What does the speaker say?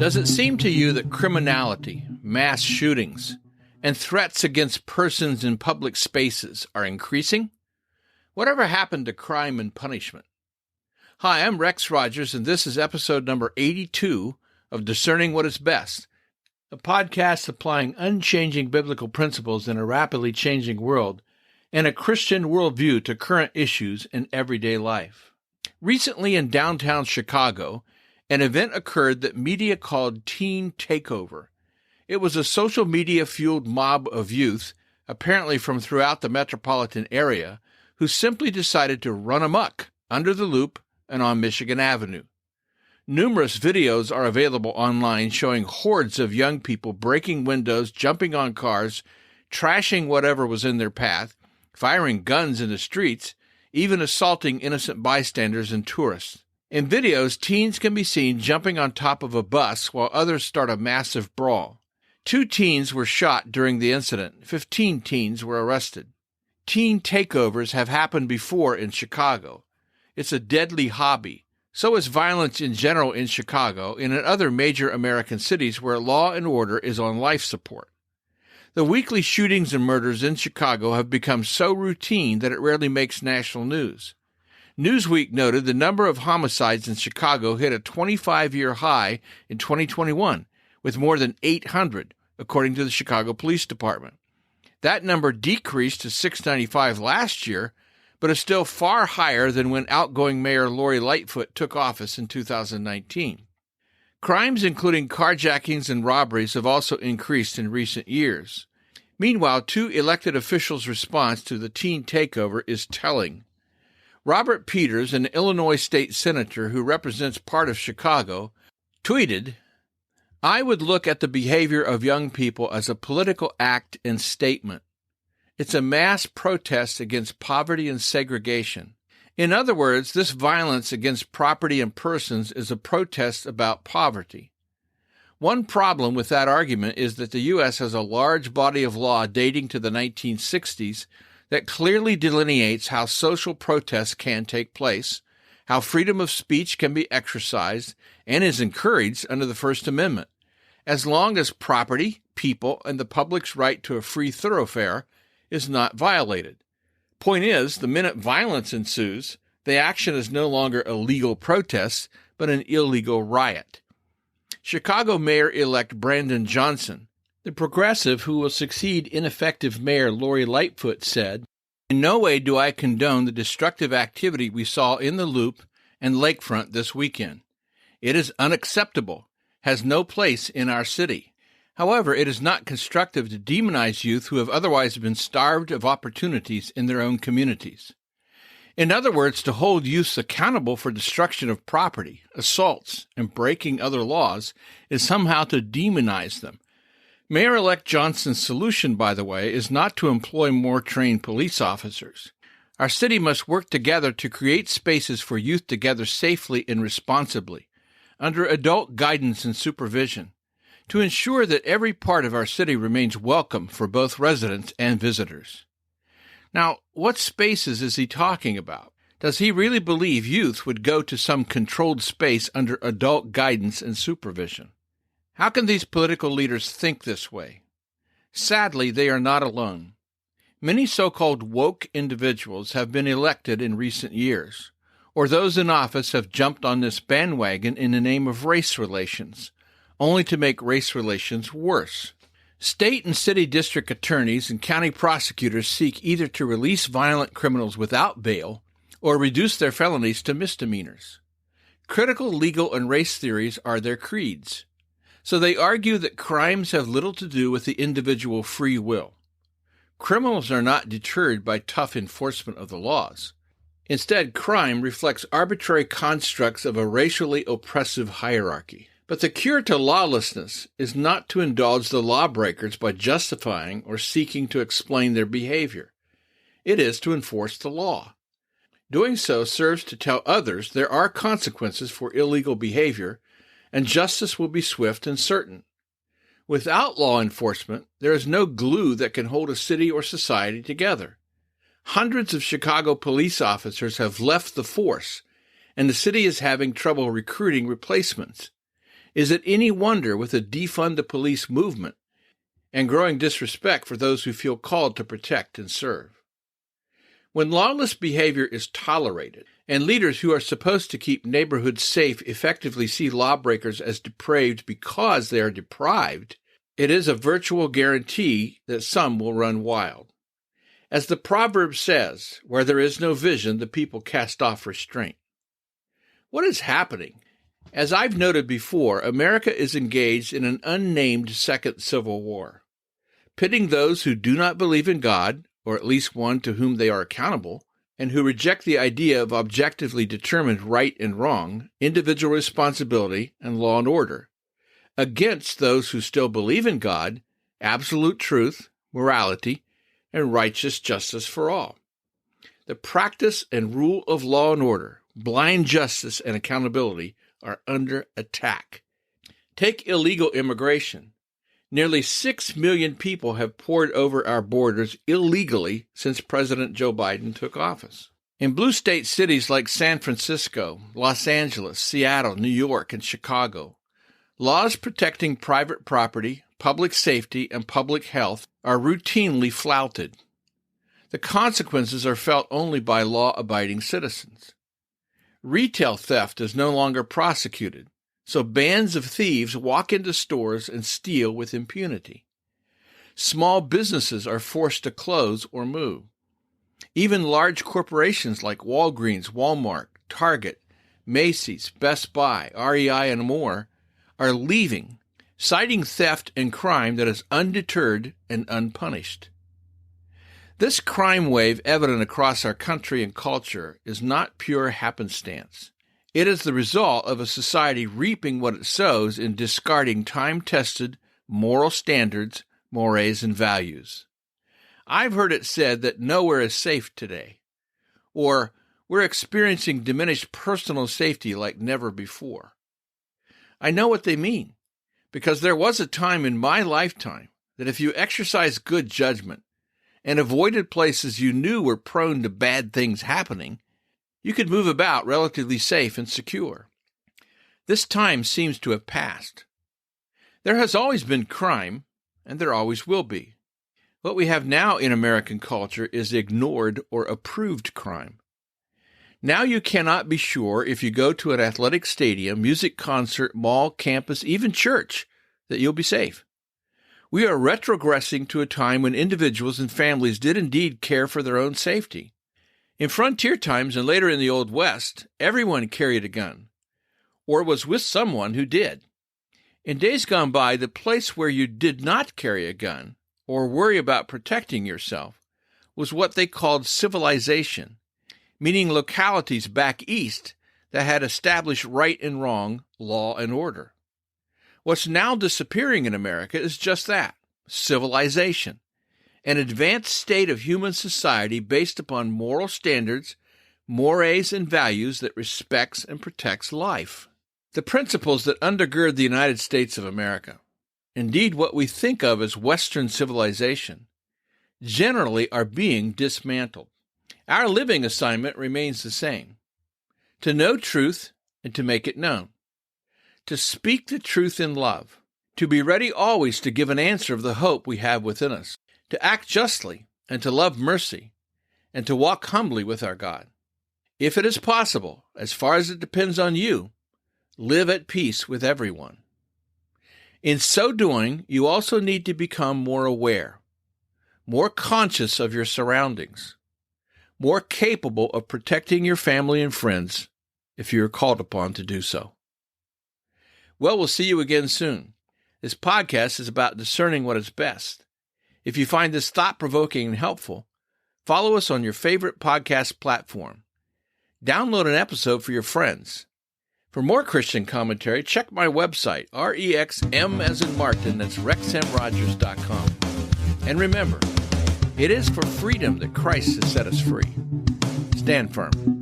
Does it seem to you that criminality, mass shootings, and threats against persons in public spaces are increasing? Whatever happened to crime and punishment? Hi, I'm Rex Rogers, and this is episode number 82 of Discerning What is Best, a podcast applying unchanging biblical principles in a rapidly changing world and a Christian worldview to current issues in everyday life. Recently in downtown Chicago, an event occurred that media called Teen Takeover. It was a social media-fueled mob of youth, apparently from throughout the metropolitan area, who simply decided to run amok under the Loop and on Michigan Avenue. Numerous videos are available online showing hordes of young people breaking windows, jumping on cars, trashing whatever was in their path, firing guns in the streets, even assaulting innocent bystanders and tourists. In videos, teens can be seen jumping on top of a bus while others start a massive brawl. 2 teens were shot during the incident. 15 teens were arrested. Teen takeovers have happened before in Chicago. It's a deadly hobby. So is violence in general in Chicago and in other major American cities where law and order is on life support. The weekly shootings and murders in Chicago have become so routine that it rarely makes national news. Newsweek noted the number of homicides in Chicago hit a 25-year high in 2021, with more than 800, according to the Chicago Police Department. That number decreased to 695 last year, but is still far higher than when outgoing Mayor Lori Lightfoot took office in 2019. Crimes including carjackings and robberies have also increased in recent years. Meanwhile, 2 elected officials' response to the teen takeover is telling. Robert Peters, an Illinois state senator who represents part of Chicago, tweeted, "I would look at the behavior of young people as a political act and statement. It's a mass protest against poverty and segregation. In other words, this violence against property and persons is a protest about poverty." One problem with that argument is that the U.S. has a large body of law dating to the 1960s that clearly delineates how social protests can take place, how freedom of speech can be exercised, and is encouraged under the First Amendment, as long as property, people, and the public's right to a free thoroughfare is not violated. Point is, the minute violence ensues, the action is no longer a legal protest, but an illegal riot. Chicago Mayor-elect Brandon Johnson, the progressive who will succeed ineffective Mayor Lori Lightfoot, said, "In no way do I condone the destructive activity we saw in the Loop and Lakefront this weekend. It is unacceptable, has no place in our city. However, it is not constructive to demonize youth who have otherwise been starved of opportunities in their own communities. In other words, to hold youths accountable for destruction of property, assaults, and breaking other laws is somehow to demonize them. Mayor-elect Johnson's solution, by the way, is not to employ more trained police officers. Our city must work together to create spaces for youth to gather safely and responsibly, under adult guidance and supervision, to ensure that every part of our city remains welcome for both residents and visitors." Now, what spaces is he talking about? Does he really believe youth would go to some controlled space under adult guidance and supervision? How can these political leaders think this way? Sadly, they are not alone. Many so-called woke individuals have been elected in recent years, or those in office have jumped on this bandwagon in the name of race relations, only to make race relations worse. State and city district attorneys and county prosecutors seek either to release violent criminals without bail or reduce their felonies to misdemeanors. Critical legal and race theories are their creeds. So they argue that crimes have little to do with the individual free will. Criminals are not deterred by tough enforcement of the laws. Instead, crime reflects arbitrary constructs of a racially oppressive hierarchy. But the cure to lawlessness is not to indulge the lawbreakers by justifying or seeking to explain their behavior. It is to enforce the law. Doing so serves to tell others there are consequences for illegal behavior, and justice will be swift and certain. Without law enforcement, there is no glue that can hold a city or society together. Hundreds of Chicago police officers have left the force, and the city is having trouble recruiting replacements. Is it any wonder with a defund the police movement and growing disrespect for those who feel called to protect and serve? When lawless behavior is tolerated, and leaders who are supposed to keep neighborhoods safe effectively see lawbreakers as depraved because they are deprived, it is a virtual guarantee that some will run wild. As the proverb says, where there is no vision, the people cast off restraint. What is happening? As I've noted before, America is engaged in an unnamed second civil war, pitting those who do not believe in God, or at least one to whom they are accountable, and who reject the idea of objectively determined right and wrong, individual responsibility, and law and order, against those who still believe in God, absolute truth, morality, and righteous justice for all. The practice and rule of law and order, blind justice and accountability are under attack. Take illegal immigration. Nearly 6 million people have poured over our borders illegally since President Joe Biden took office. In blue state cities like San Francisco, Los Angeles, Seattle, New York, and Chicago, laws protecting private property, public safety, and public health are routinely flouted. The consequences are felt only by law-abiding citizens. Retail theft is no longer prosecuted, so bands of thieves walk into stores and steal with impunity. Small businesses are forced to close or move. Even large corporations like Walgreens, Walmart, Target, Macy's, Best Buy, REI, and more are leaving, citing theft and crime that is undeterred and unpunished. This crime wave evident across our country and culture is not pure happenstance. It is the result of a society reaping what it sows in discarding time-tested moral standards, mores, and values. I've heard it said that nowhere is safe today, or we're experiencing diminished personal safety like never before. I know what they mean, because there was a time in my lifetime that if you exercised good judgment and avoided places you knew were prone to bad things happening, you could move about relatively safe and secure. This time seems to have passed. There has always been crime, and there always will be. What we have now in American culture is ignored or approved crime. Now you cannot be sure if you go to an athletic stadium, music concert, mall, campus, even church, that you'll be safe. We are retrogressing to a time when individuals and families did indeed care for their own safety. In frontier times and later in the Old West, everyone carried a gun, or was with someone who did. In days gone by, the place where you did not carry a gun or worry about protecting yourself was what they called civilization, meaning localities back east that had established right and wrong, law and order. What's now disappearing in America is just that, civilization, an advanced state of human society based upon moral standards, mores, and values that respects and protects life. The principles that undergird the United States of America, indeed what we think of as Western civilization, generally are being dismantled. Our living assignment remains the same: to know truth and to make it known, to speak the truth in love, to be ready always to give an answer of the hope we have within us, to act justly and to love mercy, and to walk humbly with our God. If it is possible, as far as it depends on you, live at peace with everyone. In so doing, you also need to become more aware, more conscious of your surroundings, more capable of protecting your family and friends if you are called upon to do so. Well, we'll see you again soon. This podcast is about discerning what is best. If you find this thought-provoking and helpful, follow us on your favorite podcast platform. Download an episode for your friends. For more Christian commentary, check my website, REXM as in Martin, that's rexmrogers.com. And remember, it is for freedom that Christ has set us free. Stand firm.